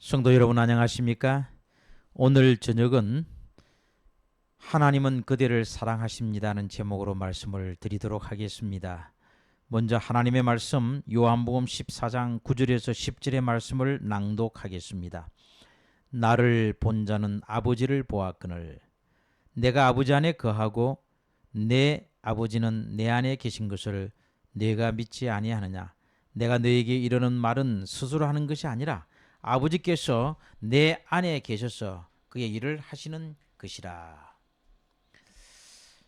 성도 여러분 안녕하십니까? 오늘 저녁은 하나님은 그대를 사랑하십니다는 제목으로 말씀을 드리도록 하겠습니다. 먼저 하나님의 말씀 요한복음 14장 9절에서 10절의 말씀을 낭독하겠습니다. 나를 본 자는 아버지를 보았거늘 내가 아버지 안에 거하고 내 아버지는 내 안에 계신 것을 내가 믿지 아니하느냐. 내가 너에게 이르는 말은 스스로 하는 것이 아니라 아버지께서 내 안에 계셔서 그의 일을 하시는 것이라.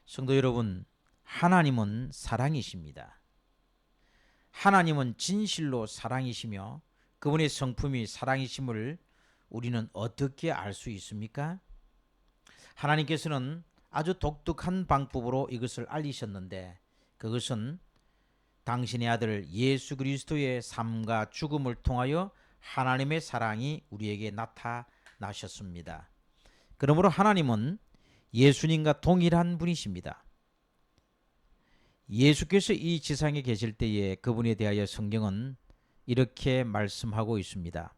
성도 여러분, 하나님은 사랑이십니다. 하나님은 진실로 사랑이시며 그분의 성품이 사랑이심을 우리는 어떻게 알 수 있습니까? 하나님께서는 아주 독특한 방법으로 이것을 알리셨는데 그것은 당신의 아들 예수 그리스도의 삶과 죽음을 통하여 하나님의 사랑이 우리에게 나타나셨습니다. 그러므로 하나님은 예수님과 동일한 분이십니다. 예수께서 이 지상에 계실 때에 그분에 대하여 성경은 이렇게 말씀하고 있습니다.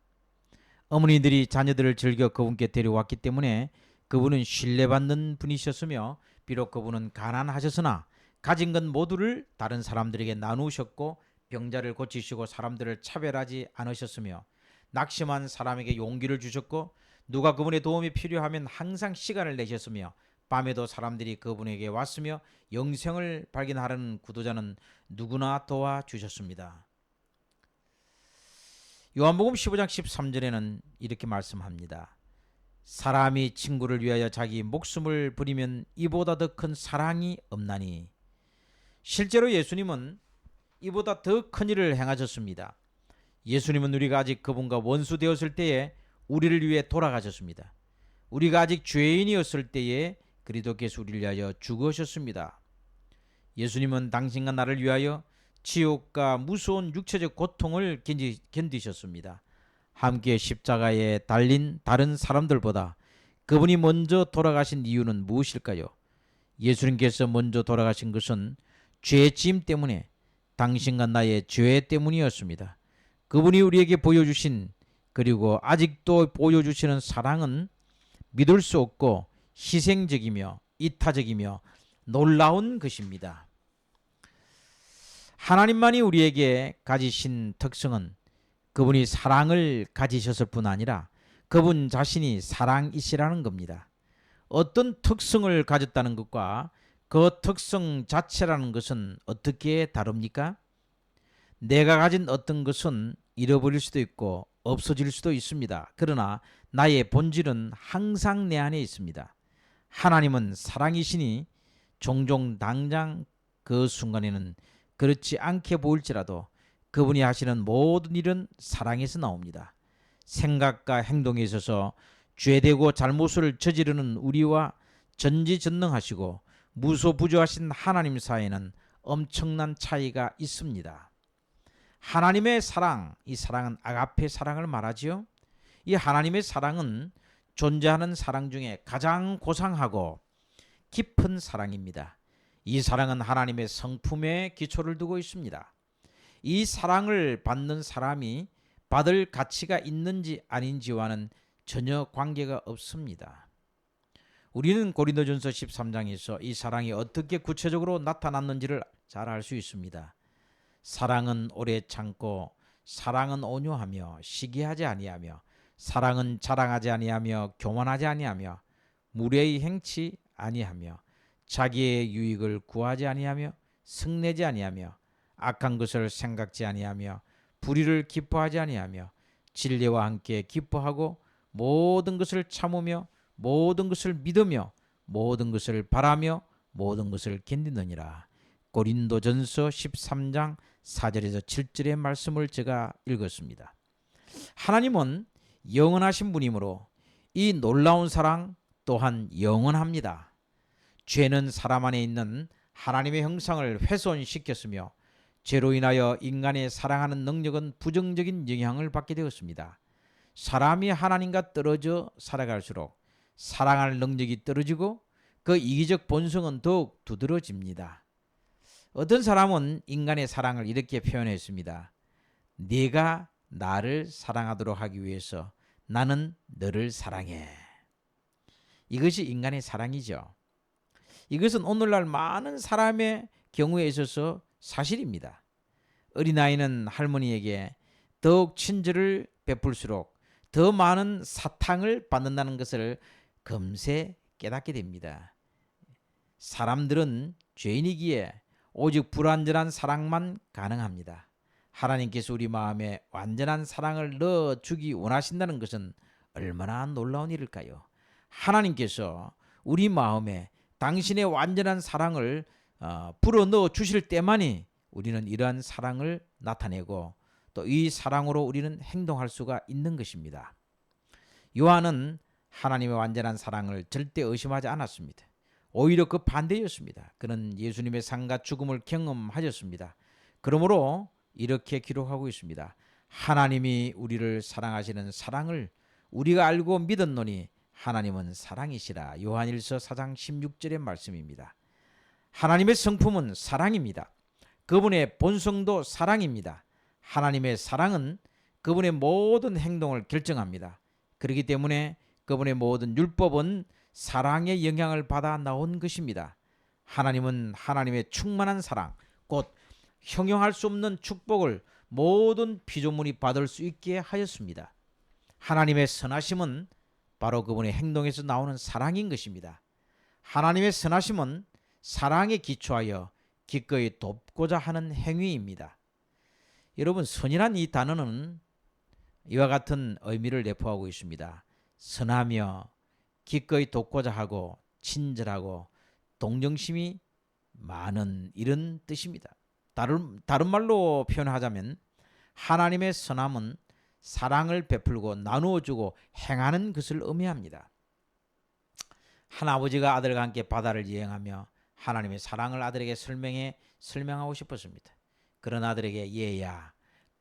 어머니들이 자녀들을 즐겨 그분께 데려왔기 때문에 그분은 신뢰받는 분이셨으며 비록 그분은 가난하셨으나 가진 것 모두를 다른 사람들에게 나누셨고 병자를 고치시고 사람들을 차별하지 않으셨으며 낙심한 사람에게 용기를 주셨고 누가 그분의 도움이 필요하면 항상 시간을 내셨으며 밤에도 사람들이 그분에게 왔으며 영생을 발견하려는 구도자는 누구나 도와주셨습니다. 요한복음 15장 13절에는 이렇게 말씀합니다. 사람이 친구를 위하여 자기 목숨을 버리면 이보다 더 큰 사랑이 없나니. 실제로 예수님은 이보다 더 큰 일을 행하셨습니다. 예수님은 우리가 아직 그분과 원수 되었을 때에 우리를 위해 돌아가셨습니다. 우리가 아직 죄인이었을 때에 그리스도께서 우리를 위하여 죽으셨습니다. 예수님은 당신과 나를 위하여 지옥과 무서운 육체적 고통을 견디셨습니다. 함께 십자가에 달린 다른 사람들보다 그분이 먼저 돌아가신 이유는 무엇일까요? 예수님께서 먼저 돌아가신 것은 죄짐 때문에 당신과 나의 죄 때문이었습니다. 그분이 우리에게 보여주신 그리고 아직도 보여주시는 사랑은 믿을 수 없고 희생적이며 이타적이며 놀라운 것입니다. 하나님만이 우리에게 가지신 특성은 그분이 사랑을 가지셨을 뿐 아니라 그분 자신이 사랑이시라는 겁니다. 어떤 특성을 가졌다는 것과 그 특성 자체라는 것은 어떻게 다릅니까? 내가 가진 어떤 것은 잃어버릴 수도 있고 없어질 수도 있습니다. 그러나 나의 본질은 항상 내 안에 있습니다. 하나님은 사랑이시니 종종 당장 그 순간에는 그렇지 않게 보일지라도 그분이 하시는 모든 일은 사랑에서 나옵니다. 생각과 행동에 있어서 죄되고 잘못을 저지르는 우리와 전지전능하시고 무소부조하신 하나님 사이에는 엄청난 차이가 있습니다. 하나님의 사랑, 이 사랑은 아가페 사랑을 말하지요. 이 하나님의 사랑은 존재하는 사랑 중에 가장 고상하고 깊은 사랑입니다. 이 사랑은 하나님의 성품에 기초를 두고 있습니다. 이 사랑을 받는 사람이 받을 가치가 있는지 아닌지와는 전혀 관계가 없습니다. 우리는 고린도전서 13장에서 이 사랑이 어떻게 구체적으로 나타났는지를 잘 알 수 있습니다. 사랑은 오래 참고 사랑은 온유하며 시기하지 아니하며 사랑은 자랑하지 아니하며 교만하지 아니하며 무례히 행치 아니하며 자기의 유익을 구하지 아니하며 승내지 아니하며 악한 것을 생각지 아니하며 불의를 기뻐하지 아니하며 진리와 함께 기뻐하고 모든 것을 참으며 모든 것을 믿으며 모든 것을 바라며 모든 것을 견디느니라. 고린도전서 13장 4절에서 7절의 말씀을 제가 읽었습니다. 하나님은 영원하신 분이므로 이 놀라운 사랑 또한 영원합니다. 죄는 사람 안에 있는 하나님의 형상을 훼손시켰으며 죄로 인하여 인간의 사랑하는 능력은 부정적인 영향을 받게 되었습니다. 사람이 하나님과 떨어져 살아갈수록 사랑할 능력이 떨어지고 그 이기적 본성은 더욱 두드러집니다. 어떤 사람은 인간의 사랑을 이렇게 표현했습니다. 네가 나를 사랑하도록 하기 위해서 나는 너를 사랑해. 이것이 인간의 사랑이죠. 이것은 오늘날 많은 사람의 경우에 있어서 사실입니다. 어린아이는 할머니에게 더욱 친절을 베풀수록 더 많은 사탕을 받는다는 것을 금세 깨닫게 됩니다. 사람들은 죄인이기에 오직 불완전한 사랑만 가능합니다. 하나님께서 우리 마음에 완전한 사랑을 넣어주기 원하신다는 것은 얼마나 놀라운 일일까요? 하나님께서 우리 마음에 당신의 완전한 사랑을 불어넣어 주실 때만이 우리는 이러한 사랑을 나타내고 또 이 사랑으로 우리는 행동할 수가 있는 것입니다. 요한은 하나님의 완전한 사랑을 절대 의심하지 않았습니다. 오히려 그 반대였습니다. 그는 예수님의 삶과 죽음을 경험하였습니다. 그러므로 이렇게 기록하고 있습니다. 하나님이 우리를 사랑하시는 사랑을 우리가 알고 믿었노니 하나님은 사랑이시라. 요한일서 4장 16절의 말씀입니다. 하나님의 성품은 사랑입니다. 그분의 본성도 사랑입니다. 하나님의 사랑은 그분의 모든 행동을 결정합니다. 그렇기 때문에 그분의 모든 율법은 사랑의 영향을 받아 나온 것입니다. 하나님은 하나님의 충만한 사랑, 곧 형용할 수 없는 축복을 모든 피조물이 받을 수 있게 하였습니다. 하나님의 선하심은 바로 그분의 행동에서 나오는 사랑인 것입니다. 하나님의 선하심은 사랑에 기초하여 기꺼이 돕고자 하는 행위입니다. 여러분, 선이란 이 단어는 이와 같은 의미를 내포하고 있습니다. 선하며 기꺼이 돕고자 하고 친절하고 동정심이 많은 이런 뜻입니다. 다른 말로 표현하자면 하나님의 선함은 사랑을 베풀고 나누어주고 행하는 것을 의미합니다. 한 아버지가 아들과 함께 바다를 여행하며 하나님의 사랑을 아들에게 설명하고 싶었습니다. 그런 아들에게 얘야,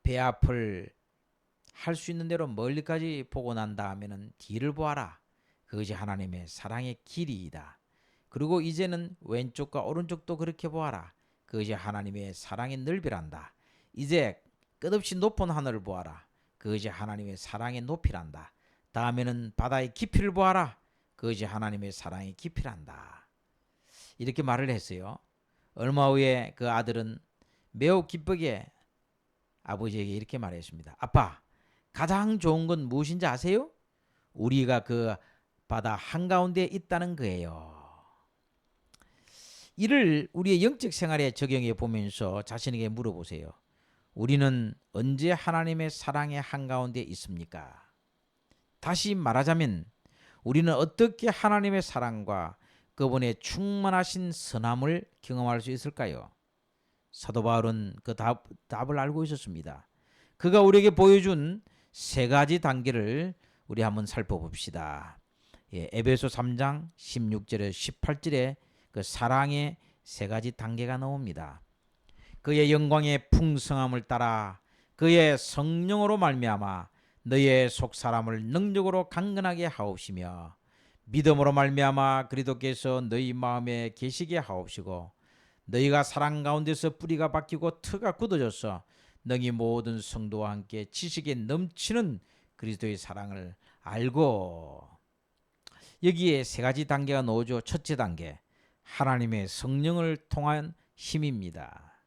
배 앞을 할 수 있는 대로 멀리까지 보고 난 다음에는 뒤를 보아라. 그것이 하나님의 사랑의 길이이다. 그리고 이제는 왼쪽과 오른쪽도 그렇게 보아라. 그것이 하나님의 사랑의 넓이란다. 이제 끝없이 높은 하늘을 보아라. 그것이 하나님의 사랑의 높이란다. 다음에는 바다의 깊이를 보아라. 그것이 하나님의 사랑의 깊이란다. 이렇게 말을 했어요. 얼마 후에 그 아들은 매우 기쁘게 아버지에게 이렇게 말했습니다. 아빠, 가장 좋은 건 무엇인지 아세요? 우리가 그 바다 한가운데 있다는 거예요. 이를 우리의 영적 생활에 적용해 보면서 자신에게 물어보세요. 우리는 언제 하나님의 사랑의 한가운데 있습니까? 다시 말하자면 우리는 어떻게 하나님의 사랑과 그분의 충만하신 선함을 경험할 수 있을까요? 사도 바울은 그 답을 알고 있었습니다. 그가 우리에게 보여준 세 가지 단계를 우리 한번 살펴봅시다. 에베소 3장 16절에 18절에 그 사랑의 세 가지 단계가 나옵니다. 그의 영광의 풍성함을 따라 그의 성령으로 말미암아 너의 속 사람을 능력으로 강건하게 하옵시며 믿음으로 말미암아 그리스도께서 너희 마음에 계시게 하옵시고 너희가 사랑 가운데서 뿌리가 박히고 터가 굳어져서 너희 모든 성도와 함께 지식에 넘치는 그리스도의 사랑을 알고. 여기에 세 가지 단계가 나오죠. 첫째 단계, 하나님의 성령을 통한 힘입니다.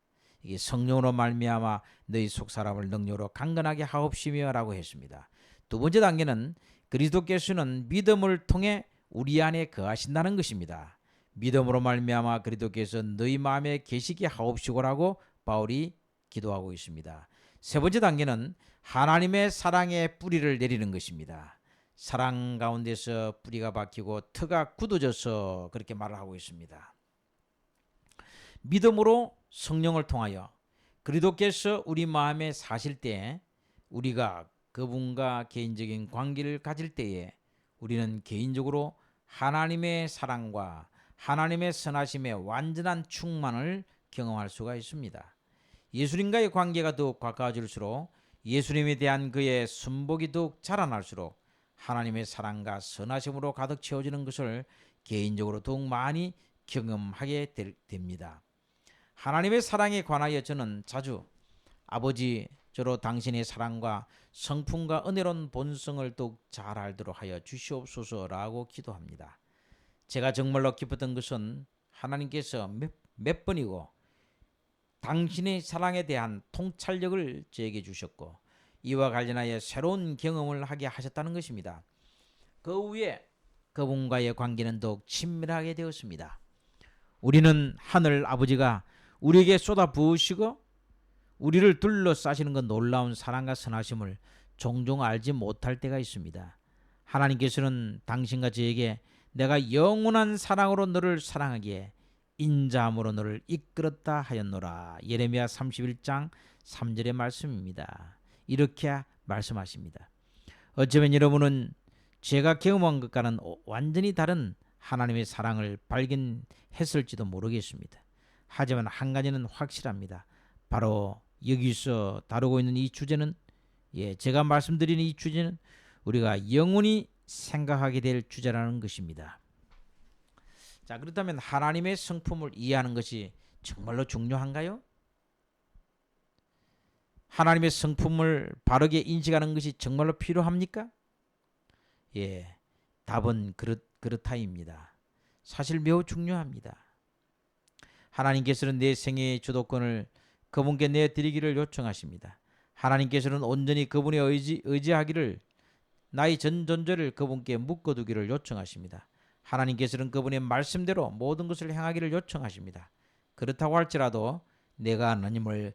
이게 성령으로 말미암아 너희 속 사람을 능력으로 강건하게 하옵시며라고 했습니다. 두 번째 단계는 그리스도께서는 믿음을 통해 우리 안에 거하신다는 것입니다. 믿음으로 말미암아 그리스도께서 너희 마음에 계시게 하옵시고라고 바울이 기도하고 있습니다. 세 번째 단계는 하나님의 사랑의 뿌리를 내리는 것입니다. 사랑 가운데서 뿌리가 박히고 터가 굳어져서 그렇게 말을 하고 있습니다. 믿음으로 성령을 통하여 그리스도께서 우리 마음에 사실 때 우리가 그분과 개인적인 관계를 가질 때에 우리는 개인적으로 하나님의 사랑과 하나님의 선하심의 완전한 충만을 경험할 수가 있습니다. 예수님과의 관계가 더욱 가까워질수록 예수님에 대한 그의 순복이 더욱 자라날수록 하나님의 사랑과 선하심으로 가득 채워지는 것을 개인적으로 더욱 많이 경험하게 됩니다. 하나님의 사랑에 관하여 저는 자주 아버지 저로 당신의 사랑과 성품과 은혜로운 본성을 더욱 잘 알도록 하여 주시옵소서라고 기도합니다. 제가 정말로 기뻤던 것은 하나님께서 몇 번이고 당신의 사랑에 대한 통찰력을 저에게 주셨고 이와 관련하여 새로운 경험을 하게 하셨다는 것입니다. 그 후에 그분과의 관계는 더욱 친밀하게 되었습니다. 우리는 하늘 아버지가 우리에게 쏟아 부으시고 우리를 둘러싸시는 그 놀라운 사랑과 선하심을 종종 알지 못할 때가 있습니다. 하나님께서는 당신과 저에게 내가 영원한 사랑으로 너를 사랑하기에 인자함으로 너를 이끌었다 하였노라. 예레미야 31장 3절의 말씀입니다. 이렇게 말씀하십니다. 어쩌면 여러분은 제가 경험한 것과는 완전히 다른 하나님의 사랑을 발견했을지도 모르겠습니다. 하지만 한 가지는 확실합니다. 바로 여기서 다루고 있는 이 주제는 제가 말씀드리는 이 주제는 우리가 영원히 생각하게 될 주제라는 것입니다. 자, 그렇다면 하나님의 성품을 이해하는 것이 정말로 중요한가요? 하나님의 성품을 바르게 인식하는 것이 정말로 필요합니까? 답은 그렇다입니다. 사실 매우 중요합니다. 하나님께서는 내 생애의 주도권을 그분께 내드리기를 요청하십니다. 하나님께서는 온전히 그분에 의지하기를 나의 전 존재를 그분께 묶어두기를 요청하십니다. 하나님께서는 그분의 말씀대로 모든 것을 행하기를 요청하십니다. 그렇다고 할지라도 내가 하나님을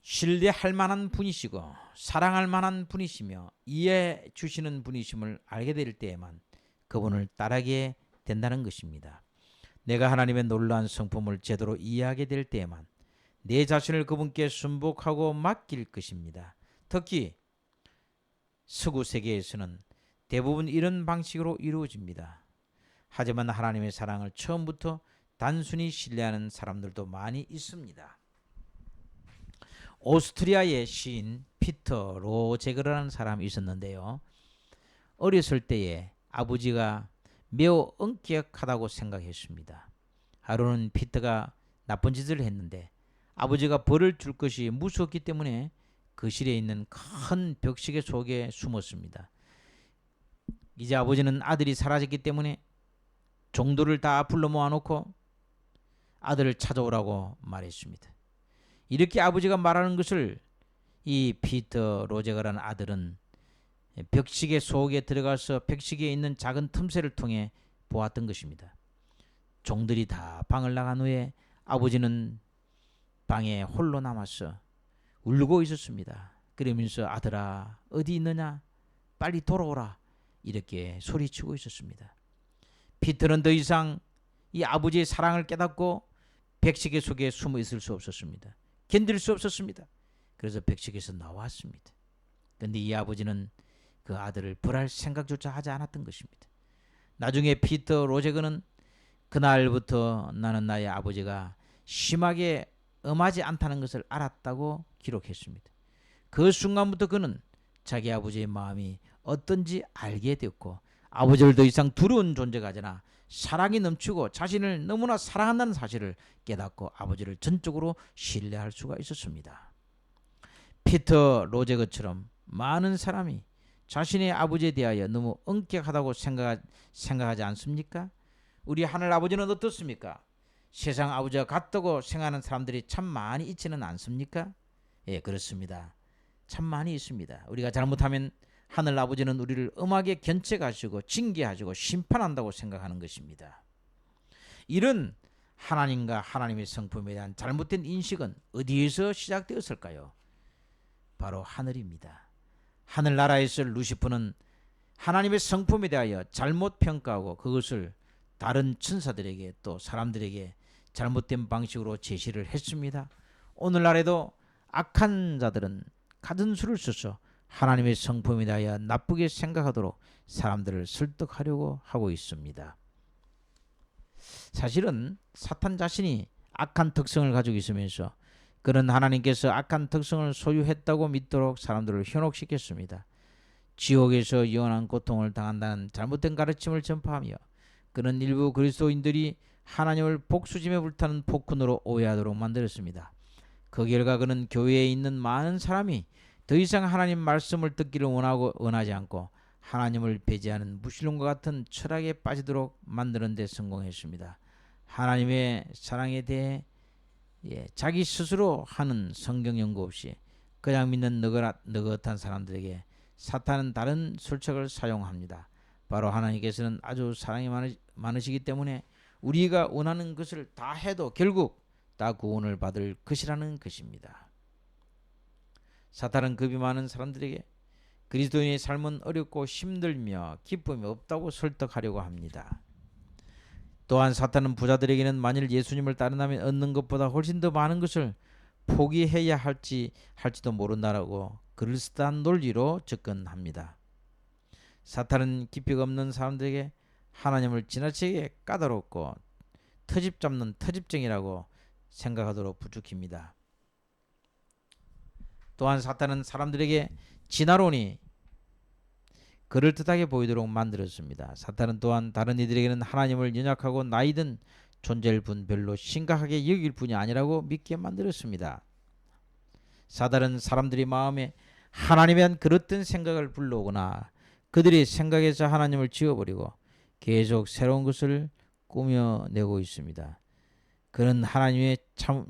신뢰할 만한 분이시고 사랑할 만한 분이시며 이해해 주시는 분이심을 알게 될 때에만 그분을 따르게 된다는 것입니다. 내가 하나님의 놀라운 성품을 제대로 이해하게 될 때에만 내 자신을 그분께 순복하고 맡길 것입니다. 특히 서구 세계에서는 대부분 이런 방식으로 이루어집니다. 하지만 하나님의 사랑을 처음부터 단순히 신뢰하는 사람들도 많이 있습니다. 오스트리아의 시인 피터 로제거라는 사람이 있었는데요. 어렸을 때에 아버지가 매우 엄격하다고 생각했습니다. 하루는 피터가 나쁜 짓을 했는데 아버지가 벌을 줄 것이 무서웠기 때문에 거실에 있는 큰 벽시계 속에 숨었습니다. 이제 아버지는 아들이 사라졌기 때문에 종들을 다 불러 모아놓고 아들을 찾아오라고 말했습니다. 이렇게 아버지가 말하는 것을 이 피터 로제거라는 아들은 벽시계 속에 들어가서 벽시계에 있는 작은 틈새를 통해 보았던 것입니다. 종들이 다 방을 나간 후에 아버지는 방에 홀로 남아서 울고 있었습니다. 그러면서 아들아 어디 있느냐 빨리 돌아오라 이렇게 소리치고 있었습니다. 피터는 더 이상 이 아버지의 사랑을 깨닫고 벽시계 속에 숨어 있을 수 없었습니다. 견딜 수 없었습니다. 그래서 벽시계에서 나왔습니다. 그런데 이 아버지는 그 아들을 벌할 생각조차 하지 않았던 것입니다. 나중에 피터 로제거는 그날부터 나는 나의 아버지가 심하게 엄하지 않다는 것을 알았다고 기록했습니다. 그 순간부터 그는 자기 아버지의 마음이 어떤지 알게 되었고 아버지를 더 이상 두려운 존재가 아니라 사랑이 넘치고 자신을 너무나 사랑한다는 사실을 깨닫고 아버지를 전적으로 신뢰할 수가 있었습니다. 피터 로제거처럼 많은 사람이 자신의 아버지에 대하여 너무 엄격하다고 생각하지 않습니까? 우리 하늘 아버지는 어떻습니까? 세상 아버지와 같다고 생각하는 사람들이 참 많이 있지는 않습니까? 그렇습니다. 참 많이 있습니다. 우리가 잘못하면 하늘 아버지는 우리를 엄하게 견책하시고 징계하시고 심판한다고 생각하는 것입니다. 이런 하나님과 하나님의 성품에 대한 잘못된 인식은 어디에서 시작되었을까요? 바로 하늘입니다. 하늘나라에서 루시퍼는 하나님의 성품에 대하여 잘못 평가하고 그것을 다른 천사들에게 또 사람들에게 잘못된 방식으로 제시를 했습니다. 오늘날에도 악한 자들은 가진 수를 써서 하나님의 성품에 대하여 나쁘게 생각하도록 사람들을 설득하려고 하고 있습니다. 사실은 사탄 자신이 악한 특성을 가지고 있으면서 그는 하나님께서 악한 특성을 소유했다고 믿도록 사람들을 현혹시켰습니다. 지옥에서 영원한 고통을 당한다는 잘못된 가르침을 전파하며 그는 일부 그리스도인들이 하나님을 복수심에 불타는 폭군으로 오해하도록 만들었습니다. 그 결과 그는 교회에 있는 많은 사람이 더 이상 하나님 말씀을 듣기를 원하지 않고 하나님을 배제하는 무신론과 같은 철학에 빠지도록 만드는 데 성공했습니다. 하나님의 사랑에 대해 자기 스스로 하는 성경 연구 없이 그냥 믿는 느긋한 사람들에게 사탄은 다른 술책을 사용합니다. 바로 하나님께서는 아주 사랑이 많으시기 때문에 우리가 원하는 것을 다 해도 결국 다 구원을 받을 것이라는 것입니다. 사탄은 겁이 많은 사람들에게 그리스도인의 삶은 어렵고 힘들며 기쁨이 없다고 설득하려고 합니다. 또한 사탄은 부자들에게는 만일 예수님을 따른다면 얻는 것보다 훨씬 더 많은 것을 포기해야 할지도 모른다라고 그럴듯한 논리로 접근합니다. 사탄은 깊이가 없는 사람들에게 하나님을 지나치게 까다롭고 터집 잡는 터집쟁이라고 생각하도록 부추깁니다. 또한 사탄은 사람들에게 진화론이 그럴듯하게 보이도록 만들었습니다. 사탄은 또한 다른 이들에게는 하나님을 연약하고 나이든 존재를 별로 심각하게 여길 뿐이 아니라고 믿게 만들었습니다. 사탄은 사람들이 마음에 하나님에 대한 그릇된 생각을 불러오거나 그들의 생각에서 하나님을 지워버리고 계속 새로운 것을 꾸며내고 있습니다. 그는 하나님의 참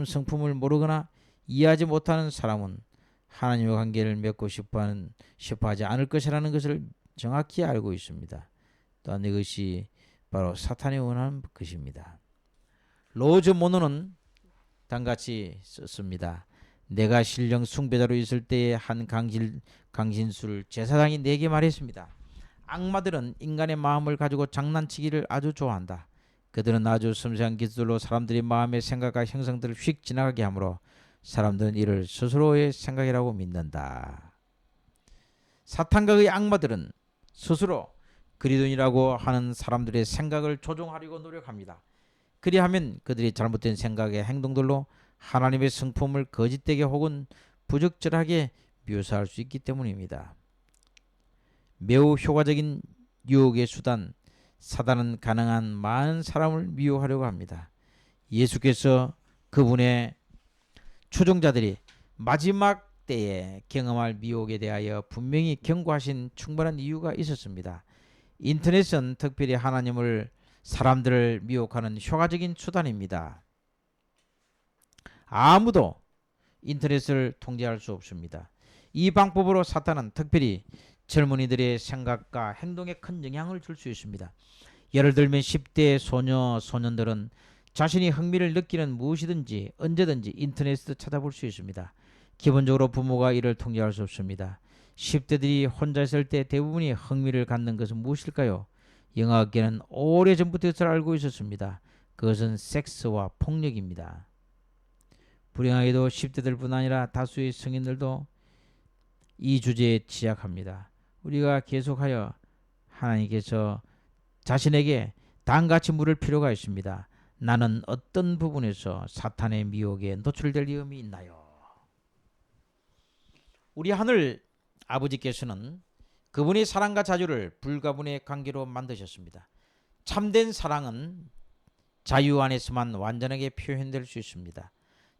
성품을 모르거나 이해하지 못하는 사람은 하나님과 관계를 맺고 싶어하지 않을 것이라는 것을 정확히 알고 있습니다. 또한 이것이 바로 사탄이 원하는 것입니다. 로즈 모노는 다음같이 썼습니다. 내가 신령 숭배자로 있을 때에 한 강신술 제사장이 내게 말했습니다. 악마들은 인간의 마음을 가지고 장난치기를 아주 좋아한다. 그들은 아주 섬세한 기술로 사람들의 마음의 생각과 형상들을 휙 지나가게 하므로 사람들은 이를 스스로의 생각이라고 믿는다. 사탄과 그의 악마들은 스스로 그리스도인이라고 하는 사람들의 생각을 조종하려고 노력합니다. 그리하면 그들이 잘못된 생각의 행동들로 하나님의 성품을 거짓되게 혹은 부적절하게 묘사할 수 있기 때문입니다. 매우 효과적인 유혹의 수단, 사단은 가능한 많은 사람을 미혹하려고 합니다. 예수께서 그분의 추종자들이 마지막 때에 경험할 미혹에 대하여 분명히 경고하신 충분한 이유가 있었습니다. 인터넷은 특별히 사람들을 미혹하는 효과적인 수단입니다. 아무도 인터넷을 통제할 수 없습니다. 이 방법으로 사탄은 특별히 젊은이들의 생각과 행동에 큰 영향을 줄 수 있습니다. 예를 들면 10대 소년들은 자신이 흥미를 느끼는 무엇이든지 언제든지 인터넷에서 찾아볼 수 있습니다. 기본적으로 부모가 이를 통제할 수 없습니다. 10대들이 혼자 있을 때 대부분이 흥미를 갖는 것은 무엇일까요? 영화계는 오래전부터 잘 알고 있었습니다. 그것은 섹스와 폭력입니다. 불행하게도 10대들뿐 아니라 다수의 성인들도 이 주제에 취약합니다. 우리가 계속하여 하나님께서 자신에게 단같이 물을 필요가 있습니다. 나는 어떤 부분에서 사탄의 미혹에 노출될 위험이 있나요? 우리 하늘 아버지께서는 그분의 사랑과 자유를 불가분의 관계로 만드셨습니다. 참된 사랑은 자유 안에서만 완전하게 표현될 수 있습니다.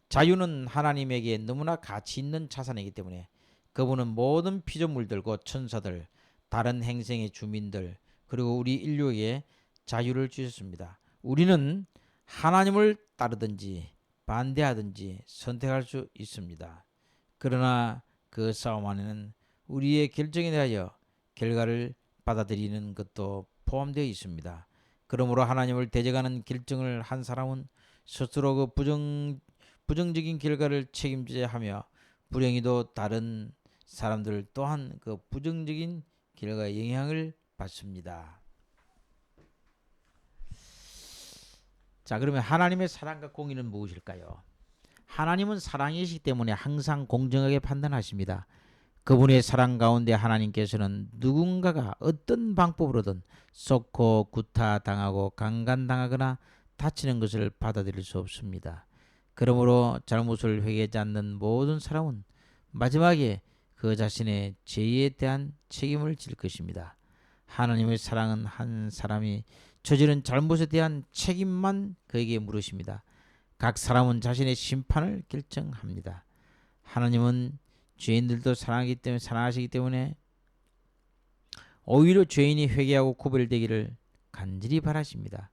자유는 하나님에게 너무나 가치 있는 자산이기 때문에 그분은 모든 피조물들과 천사들, 다른 행성의 주민들, 그리고 우리 인류에게 자유를 주셨습니다. 우리는 하나님을 따르든지 반대하든지 선택할 수 있습니다. 그러나 그 싸움 안에는 우리의 결정에 대하여 결과를 받아들이는 것도 포함되어 있습니다. 그러므로 하나님을 대적하는 결정을 한 사람은 스스로 그 부정적인 결과를 책임져야 하며 불행히도 다른 사람들 또한 그 부정적인 결과의 영향을 받습니다. 자, 그러면 하나님의 사랑과 공의는 무엇일까요? 하나님은 사랑이시기 때문에 항상 공정하게 판단하십니다. 그분의 사랑 가운데 하나님께서는 누군가가 어떤 방법으로든 썩고 구타당하고 강간당하거나 다치는 것을 받아들일 수 없습니다. 그러므로 잘못을 회개하지 않는 모든 사람은 마지막에 그 자신의 죄에 대한 책임을 질 것입니다. 하나님의 사랑은 한 사람이 저지른 잘못에 대한 책임만 그에게 물으십니다. 각 사람은 자신의 심판을 결정합니다. 하나님은 죄인들도 사랑하시기 때문에 오히려 죄인이 회개하고 구별되기를 간절히 바라십니다.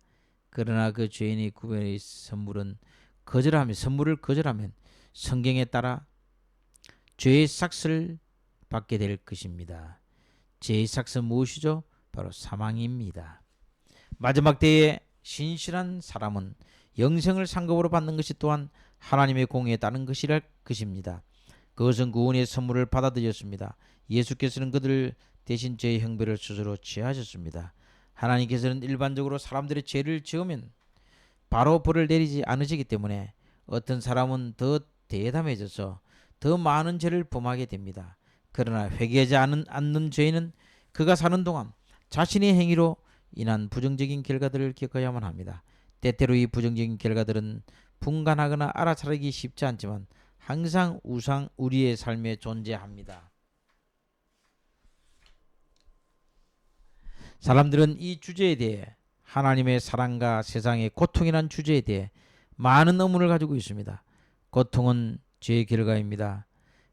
그러나 그 죄인이 구별의 선물을 거절하면 성경에 따라 죄의 삭스를 받게 될 것입니다. 죄의 삭스 무엇이죠? 바로 사망입니다. 마지막 때에 신실한 사람은 영생을 상급으로 받는 것이 또한 하나님의 공에 따른 것이랄 것입니다. 그것은 구원의 선물을 받아들였습니다. 예수께서는 그들 대신 죄의 형벌을 스스로 취하셨습니다. 하나님께서는 일반적으로 사람들의 죄를 지으면 바로 벌을 내리지 않으시기 때문에 어떤 사람은 더 대담해져서 더 많은 죄를 범하게 됩니다. 그러나 회개하지 않는 죄인은 그가 사는 동안 자신의 행위로 인한 부정적인 결과들을 겪어야만 합니다. 때때로 이 부정적인 결과들은 분간하거나 알아차리기 쉽지 않지만 항상 우리의 삶에 존재합니다. 사람들은 이 주제에 대해 하나님의 사랑과 세상의 고통이라는 주제에 대해 많은 의문을 가지고 있습니다. 고통은 죄의 결과입니다.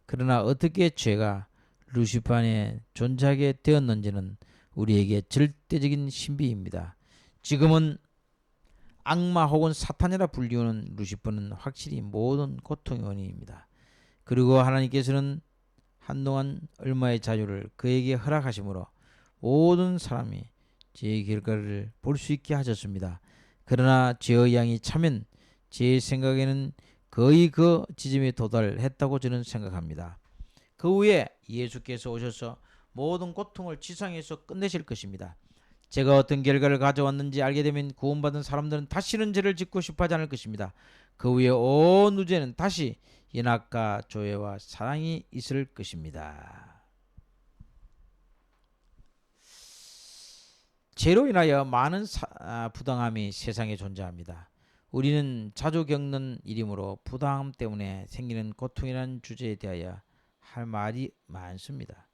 그러나 어떻게 죄가 루시퍼 안에 존재하게 되었는지는 우리에게 절대적인 신비입니다. 지금은 악마 혹은 사탄이라 불리우는 루시퍼는 확실히 모든 고통의 원인입니다. 그리고 하나님께서는 한동안 얼마의 자유를 그에게 허락하심으로 모든 사람이 죄의 결과를 볼 수 있게 하셨습니다. 그러나 죄의 양이 차면 제 생각에는 거의 그 지점에 도달했다고 저는 생각합니다. 그 후에 예수께서 오셔서 모든 고통을 지상에서 끝내실 것입니다. 제가 어떤 결과를 가져왔는지 알게 되면 구원받은 사람들은 다시는 죄를 짓고 싶어하지 않을 것입니다. 그 후에 온 우주에는 다시 연합과 조회와 사랑이 있을 것입니다. 죄로 인하여 많은 부당함이 세상에 존재합니다. 우리는 자주 겪는 일이므로 부당함 때문에 생기는 고통이라는 주제에 대하여 할 말이 많습니다.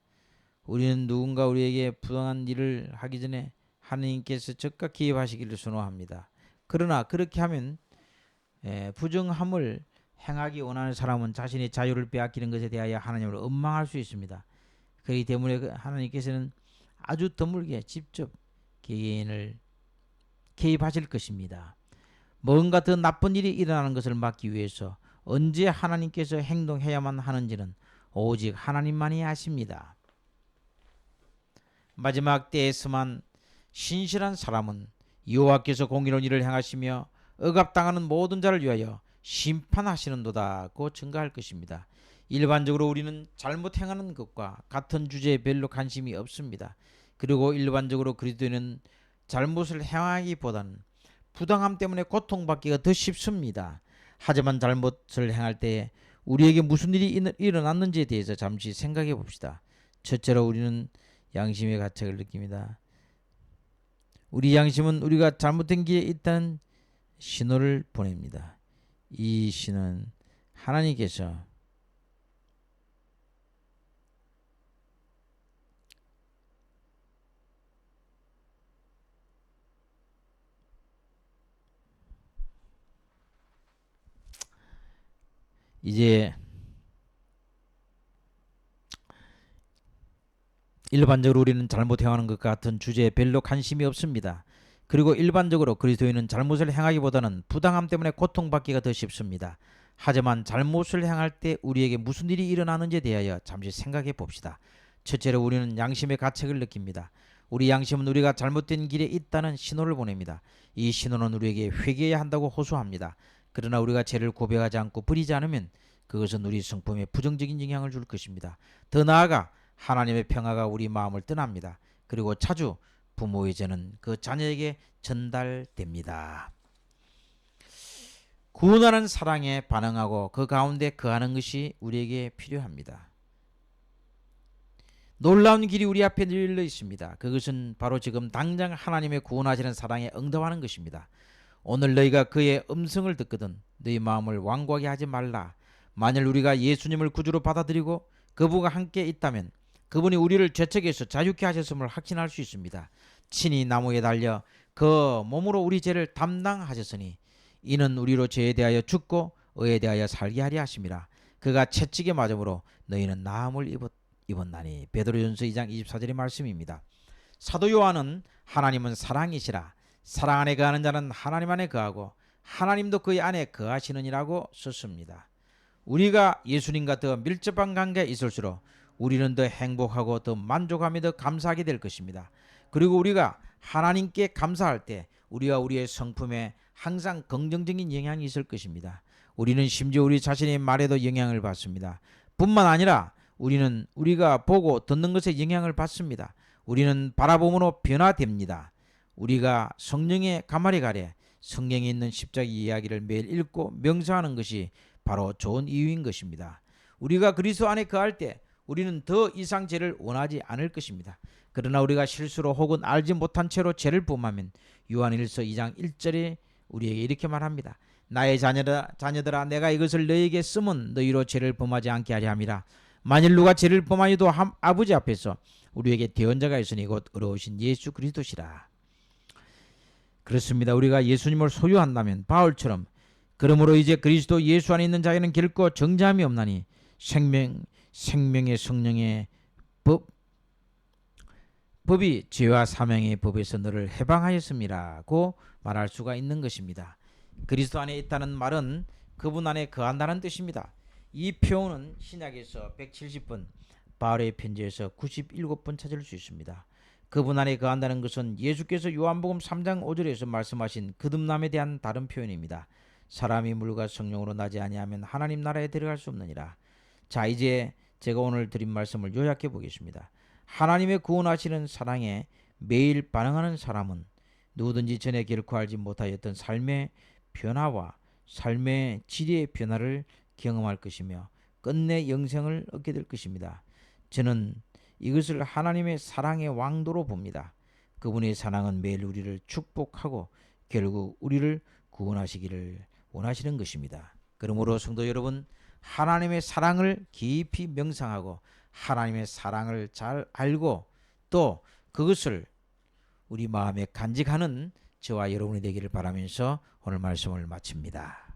우리는 누군가 우리에게 부당한 일을 하기 전에 하느님께서 적극 개입하시기를 선호합니다. 그러나 그렇게 하면 부정함을 행하기 원하는 사람은 자신의 자유를 빼앗기는 것에 대하여 하나님을 원망할 수 있습니다. 그렇기 때문에 하나님께서는 아주 드물게 직접 개인을 개입하실 것입니다. 뭔가 더 나쁜 일이 일어나는 것을 막기 위해서 언제 하나님께서 행동해야만 하는지는 오직 하나님만이 아십니다. 마지막 때에서만 신실한 사람은 여호와께서 공의로운 일을 행하시며 억압당하는 모든 자를 위하여 심판하시는도다고 증거할 것입니다. 일반적으로 우리는 잘못 행하는 것과 같은 주제에 별로 관심이 없습니다. 그리고 일반적으로 그리스도인은 잘못을 행하기보다는 부당함 때문에 고통받기가 더 쉽습니다. 하지만 잘못을 행할 때 우리에게 무슨 일이 일어났는지에 대해서 잠시 생각해 봅시다. 첫째로 우리는 양심의 가책을 느낍니다. 우리 양심은 우리가 잘못된 길에 있다는 신호를 보냅니다. 이 신은 하나님께서 이제 일반적으로 우리는 잘못 행하는 것 같은 주제에 별로 관심이 없습니다. 그리고 일반적으로 그리스도인은 잘못을 행하기보다는 부당함 때문에 고통받기가 더 쉽습니다. 하지만 잘못을 행할 때 우리에게 무슨 일이 일어나는지에 대하여 잠시 생각해 봅시다. 첫째로 우리는 양심의 가책을 느낍니다. 우리 양심은 우리가 잘못된 길에 있다는 신호를 보냅니다. 이 신호는 우리에게 회개해야 한다고 호소합니다. 그러나 우리가 죄를 고백하지 않고 버리지 않으면 그것은 우리 성품에 부정적인 영향을 줄 것입니다. 더 나아가 하나님의 평화가 우리 마음을 떠납니다. 그리고 자주 부모의 죄는 그 자녀에게 전달됩니다. 구원하는 사랑에 반응하고 그 가운데 거하는 것이 우리에게 필요합니다. 놀라운 길이 우리 앞에 널려 있습니다. 그것은 바로 지금 당장 하나님의 구원하시는 사랑에 응답하는 것입니다. 오늘 너희가 그의 음성을 듣거든 너희 마음을 완고하게 하지 말라. 만일 우리가 예수님을 구주로 받아들이고 그분과 함께 있다면 그분이 우리를 죄책에서 자유케 하셨음을 확신할 수 있습니다. 친히 나무에 달려 그 몸으로 우리 죄를 담당하셨으니 이는 우리로 죄에 대하여 죽고 의에 대하여 살게 하려 하심이라. 그가 채찍에 맞음으로 너희는 나음을 입었나니. 베드로전서 2장 24절의 말씀입니다. 사도 요한은 하나님은 사랑이시라. 사랑 안에 거하는 자는 하나님 안에 거하고 하나님도 그의 안에 거하시느니라고 썼습니다. 우리가 예수님과 더 밀접한 관계에 있을수록 우리는 더 행복하고 더 만족하며 더 감사하게 될 것입니다. 그리고 우리가 하나님께 감사할 때 우리와 우리의 성품에 항상 긍정적인 영향이 있을 것입니다. 우리는 심지어 우리 자신의 말에도 영향을 받습니다. 뿐만 아니라 우리는 우리가 보고 듣는 것에 영향을 받습니다. 우리는 바라봄으로 변화됩니다. 우리가 성령의 가마리 가래 성경에 있는 십자가 이야기를 매일 읽고 명상하는 것이 바로 좋은 이유인 것입니다. 우리가 그리스도 안에 거할 때 우리는 더 이상 죄를 원하지 않을 것입니다. 그러나 우리가 실수로 혹은 알지 못한 채로 죄를 범하면 요한일서 2장 1절에 우리에게 이렇게 말합니다. 나의 자녀들아 내가 이것을 너희에게 쓰면 너희로 죄를 범하지 않게 하려 함이라. 만일 누가 죄를 범하여도 아버지 앞에서 우리에게 대언자가 있으니 곧 의로우신 예수 그리스도시라. 그렇습니다. 우리가 예수님을 소유한다면 바울처럼 그러므로 이제 그리스도 예수 안에 있는 자에는 결코 정죄함이 없나니 생명의 성령의 법이 죄와 사망의 법에서 너를 해방하였음이라고 말할 수가 있는 것입니다. 그리스도 안에 있다는 말은 그분 안에 거한다는 뜻입니다. 이 표현은 신약에서 170번, 바울의 편지에서 97번 찾을 수 있습니다. 그분 안에 거한다는 것은 예수께서 요한복음 3장 5절에서 말씀하신 거듭남에 대한 다른 표현입니다. 사람이 물과 성령으로 나지 아니하면 하나님 나라에 들어갈 수 없느니라. 자, 이제 제가 오늘 드린 말씀을 요약해 보겠습니다. 하나님의 구원하시는 사랑에 매일 반응하는 사람은 누구든지 전에 결코 알지 못하였던 삶의 변화와 삶의 질의 변화를 경험할 것이며 끝내 영생을 얻게 될 것입니다. 저는 이것을 하나님의 사랑의 왕도로 봅니다. 그분의 사랑은 매일 우리를 축복하고 결국 우리를 구원하시기를 원하시는 것입니다. 그러므로 성도 여러분, 하나님의 사랑을 깊이 명상하고 하나님의 사랑을 잘 알고 또 그것을 우리 마음에 간직하는 저와 여러분이 되기를 바라면서 오늘 말씀을 마칩니다.